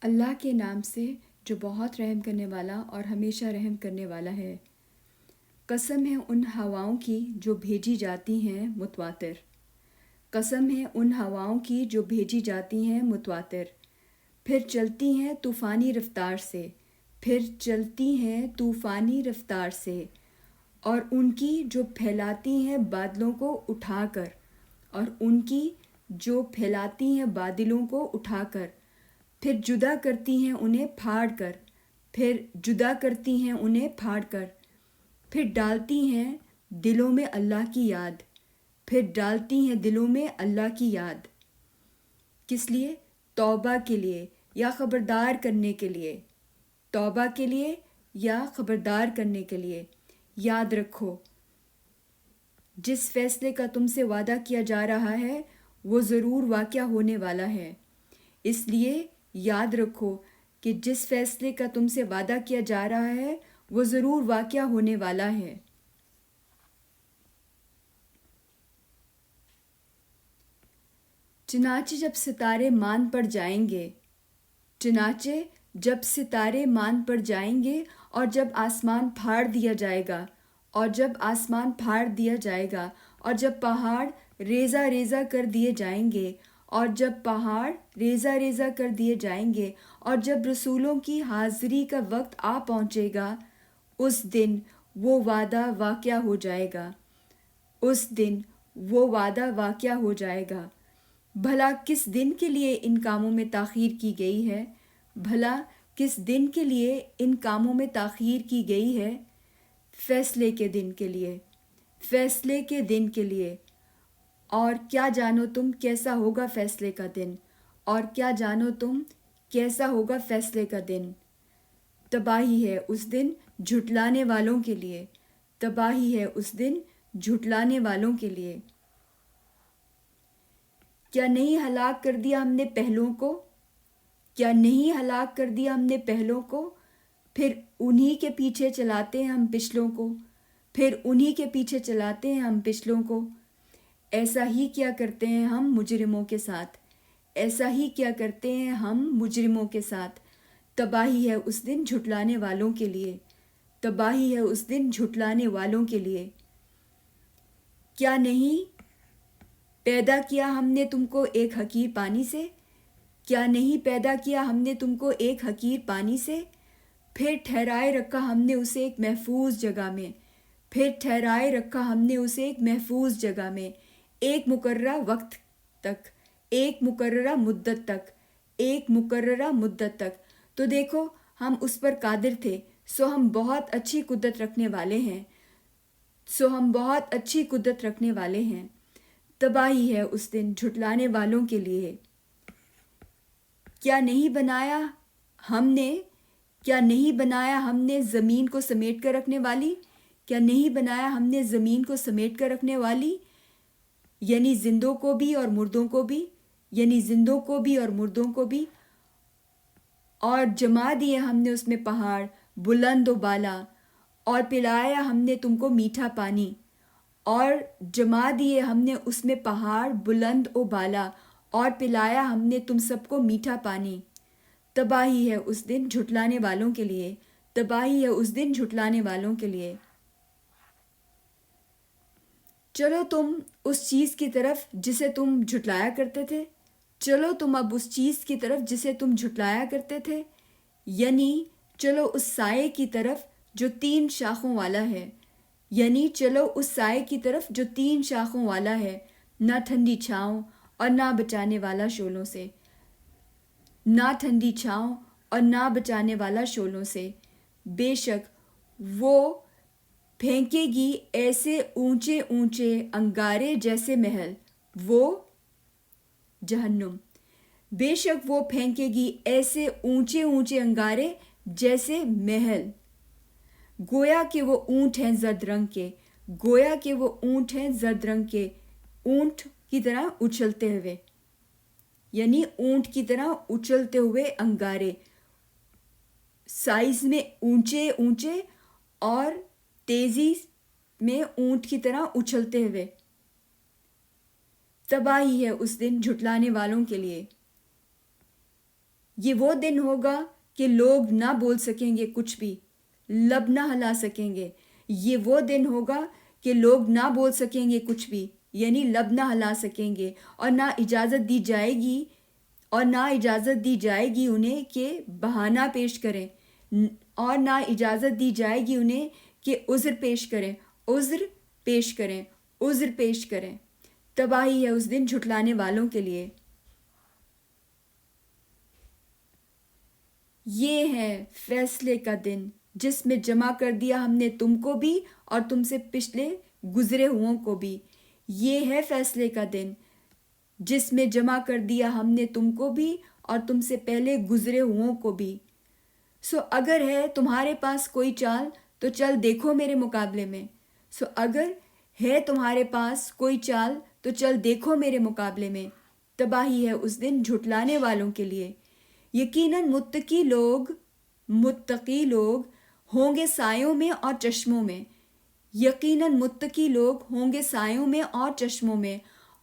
اللہ کے نام سے جو بہت رحم کرنے والا اور ہمیشہ رحم کرنے والا ہے۔ قسم ہے ان ہواؤں کی جو بھیجی جاتی ہیں متواتر، قسم ہے ان ہواؤں کی جو بھیجی جاتی ہیں متواتر، پھر چلتی ہیں طوفانی رفتار سے، پھر چلتی ہیں طوفانی رفتار سے، اور ان کی جو پھیلاتی ہیں بادلوں کو اٹھا کر، اور ان کی جو پھیلاتی ہیں بادلوں کو اٹھا کر، پھر جدا کرتی ہیں انہیں پھاڑ کر، پھر جدا کرتی ہیں انہیں پھاڑ کر، پھر ڈالتی ہیں دلوں میں اللہ کی یاد، پھر ڈالتی ہیں دلوں میں اللہ کی یاد۔ کس لیے؟ توبہ کے لیے یا خبردار کرنے کے لیے، توبہ کے لیے یا خبردار کرنے کے لیے۔ یاد رکھو، جس فیصلے کا تم سے وعدہ کیا جا رہا ہے وہ ضرور واقع ہونے والا ہے۔ اس لیے یاد رکھو کہ جس فیصلے کا تم سے وعدہ کیا جا رہا ہے وہ ضرور واقع ہونے والا ہے۔ چنانچہ جب ستارے مان پڑ جائیں گے، چنانچہ جب ستارے مان پڑ جائیں گے، اور جب آسمان پھاڑ دیا جائے گا، اور جب آسمان پھاڑ دیا جائے گا، اور جب پہاڑ ریزہ ریزہ کر دیے جائیں گے، اور جب پہاڑ ریزہ ریزہ کر دیے جائیں گے، اور جب رسولوں کی حاضری کا وقت آ پہنچے گا، اس دن وہ وعدہ واقع ہو جائے گا، اس دن وہ وعدہ واقع ہو جائے گا۔ بھلا کس دن کے لیے ان کاموں میں تاخیر کی گئی ہے؟ بھلا کس دن کے لیے ان کاموں میں تاخیر کی گئی ہے؟ فیصلے کے دن کے لیے، فیصلے کے دن کے لیے۔ اور کیا جانو تم کیسا ہوگا فیصلے کا دن، اور کیا جانو تم کیسا ہوگا فیصلے کا دن۔ تباہی ہے اس دن جھٹلانے والوں کے لیے، تباہی ہے اس دن جھٹلانے والوں کے لیے۔ کیا نہیں ہلاک کر دیا ہم نے پہلوں کو؟ کیا نہیں ہلاک کر دیا ہم نے پہلوں کو؟ پھر انہی کے پیچھے چلاتے ہیں ہم پچھلوں کو، پھر انہی کے پیچھے چلاتے ہیں ہم پچھلوں کو۔ ایسا ہی کیا کرتے ہیں ہم مجرموں کے ساتھ، ایسا ہی کیا کرتے ہیں ہم مجرموں کے ساتھ۔ تباہی ہے اس دن جھٹلانے والوں کے لیے، تباہی ہے اس دن جھٹلانے والوں کے لیے۔ کیا نہیں پیدا کیا ہم نے تم کو ایک حقیر پانی سے؟ کیا نہیں پیدا کیا ہم نے تم کو ایک حقیر پانی سے؟ پھر ٹھہرائے رکھا ہم نے اسے ایک محفوظ جگہ میں، پھر ٹھہرائے رکھا ہم نے اسے ایک محفوظ جگہ میں، ایک مقررہ وقت تک، ایک مقررہ مدت تک، ایک مقررہ مدت تک۔ تو دیکھو ہم اس پر قادر تھے، سو ہم بہت اچھی قدرت رکھنے والے ہیں، سو ہم بہت اچھی قدرت رکھنے والے ہیں۔ تباہی ہے اس دن جھٹلانے والوں کے لیے۔ کیا نہیں بنایا ہم نے، کیا نہیں بنایا ہم نے زمین کو سمیٹ کر رکھنے والی؟ کیا نہیں بنایا ہم نے زمین کو سمیٹ کر رکھنے والی؟ یعنی زندوں کو بھی اور مردوں کو بھی، یعنی زندوں کو بھی اور مردوں کو بھی۔ اور جما دیے ہم نے اس میں پہاڑ بلند و بالا، اور پلایا ہم نے تم کو میٹھا پانی، اور جما دیے ہم نے اس میں پہاڑ بلند و بالا، اور پلایا ہم نے تم سب کو میٹھا پانی۔ تباہی ہے اس دن جھٹلانے والوں کے لیے، تباہی ہے اس دن جھٹلانے والوں کے لیے۔ چلو تم اس چیز کی طرف جسے تم جھٹلایا کرتے تھے، چلو تم اب اس چیز کی طرف جسے تم جھٹلایا کرتے تھے، یعنی چلو اس سائے کی طرف جو 3 شاخوں والا ہے، یعنی چلو اس سائے کی طرف جو 3 شاخوں والا ہے، نہ ٹھنڈی چھاؤں اور نہ بچانے والا شعلوں سے، نہ ٹھنڈی چھاؤں اور نہ بچانے والا شعلوں سے۔ بے شک وہ پھینکے گی ایسے اونچے اونچے انگارے جیسے محل، وہ جہنم، بے شک وہ پھینکے گی ایسے اونچے اونچے انگارے جیسے محل۔ گویا کہ وہ اونٹ ہیں زرد رنگ کے، گویا کہ وہ اونٹ ہیں زرد رنگ کے، اونٹ کی طرح اچھلتے ہوئے، یعنی اونٹ کی طرح اچھلتے ہوئے انگارے، سائز میں اونچے اونچے اور تیزی میں اونٹ کی طرح اچھلتے ہوئے۔ تباہی ہے اس دن جھٹلانے والوں کے لیے۔ یہ وہ دن ہوگا کہ لوگ نہ بول سکیں گے کچھ بھی، لب نہ ہلا سکیں گے۔ یہ وہ دن ہوگا کہ لوگ نہ بول سکیں گے کچھ بھی، یعنی لب نہ ہلا سکیں گے، اور نہ اجازت دی جائے گی، انہیں کہ بہانہ پیش کریں، اور نہ اجازت دی جائے گی انہیں کہ عذر پیش کریں۔ تباہی ہے اس دن جھٹلانے والوں کے لیے۔ یہ ہے فیصلے کا دن جس میں جمع کر دیا ہم نے تم کو بھی اور تم سے پچھلے گزرے ہوں کو بھی۔ یہ ہے فیصلے کا دن جس میں جمع کر دیا ہم نے تم کو بھی اور تم سے پہلے گزرے ہوں کو بھی۔ اگر ہے تمہارے پاس کوئی چال تو چل دیکھو میرے مقابلے میں۔ اگر ہے تمہارے پاس کوئی چال تو چل دیکھو میرے مقابلے میں۔ تباہی ہے اس دن جھٹلانے والوں کے لیے۔ یقیناً متقی لوگ ہوں گے سایوں میں اور چشموں میں۔ یقیناً متقی لوگ ہوں گے سایوں میں اور چشموں میں،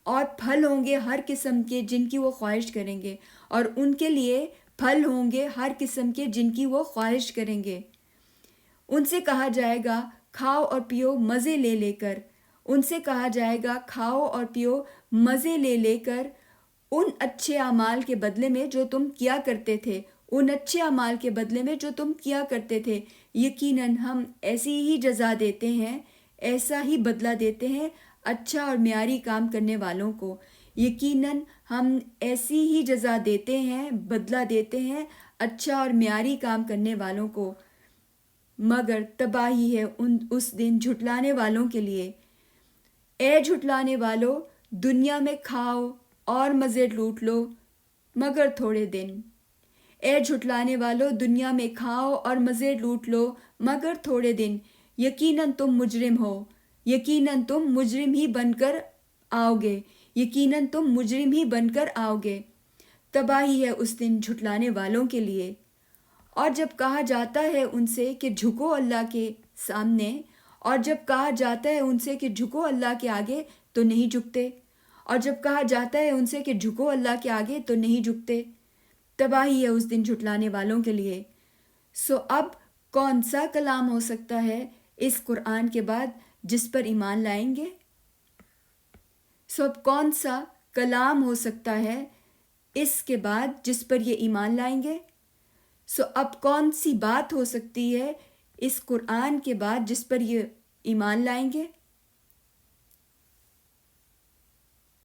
اور پھل ہوں گے ہر قسم کے جن کی وہ خواہش کریں گے، اور ان کے لیے پھل ہوں گے ہر قسم کے جن کی وہ خواہش کریں گے۔ ان سے کہا جائے گا کھاؤ اور پیو مزے لے لے کر۔ ان سے کہا جائے گا کھاؤ اور پیو مزے لے لے کر، ان اچھے اعمال کے بدلے میں جو تم کیا کرتے تھے، ان اچھے اعمال کے بدلے میں جو تم کیا کرتے تھے۔ یقیناً ہم ایسی ہی جزا دیتے ہیں، ایسا ہی بدلہ دیتے ہیں اچھا اور معیاری کام کرنے والوں کو۔ یقیناً ہم ایسی ہی جزا دیتے ہیں، بدلہ دیتے ہیں اچھا اور معیاری کام کرنے والوں کو۔ مگر تباہی ہے اس دن جھٹلانے والوں کے لیے۔ اے جھٹلانے والو، دنیا میں کھاؤ اور مزے لوٹ لو مگر تھوڑے دن۔ اے جھٹلانے والو، دنیا میں کھاؤ اور مزے لوٹ لو مگر تھوڑے دن۔ یقیناً تم مجرم ہو، یقیناً تم مجرم ہی بن کر آؤ گے، یقیناً تم مجرم ہی بن کر آؤ گے۔ تباہی ہے اس دن جھٹلانے والوں کے لیے۔ اور جب کہا جاتا ہے ان سے کہ جھکو اللہ کے سامنے، اور جب کہا جاتا ہے ان سے کہ جھکو اللہ کے آگے تو نہیں جھکتے، اور جب کہا جاتا ہے ان سے کہ جھکو اللہ کے آگے تو نہیں جھکتے۔ تباہی ہے اس دن جھٹلانے والوں کے لیے۔ اب کون سا کلام ہو سکتا ہے اس قرآن کے بعد جس پر ایمان لائیں گے؟ اب کون سا کلام ہو سکتا ہے اس کے بعد جس پر یہ ایمان لائیں گے؟ اب کون سی بات ہو سکتی ہے اس قرآن کے بعد جس پر یہ ایمان لائیں گے؟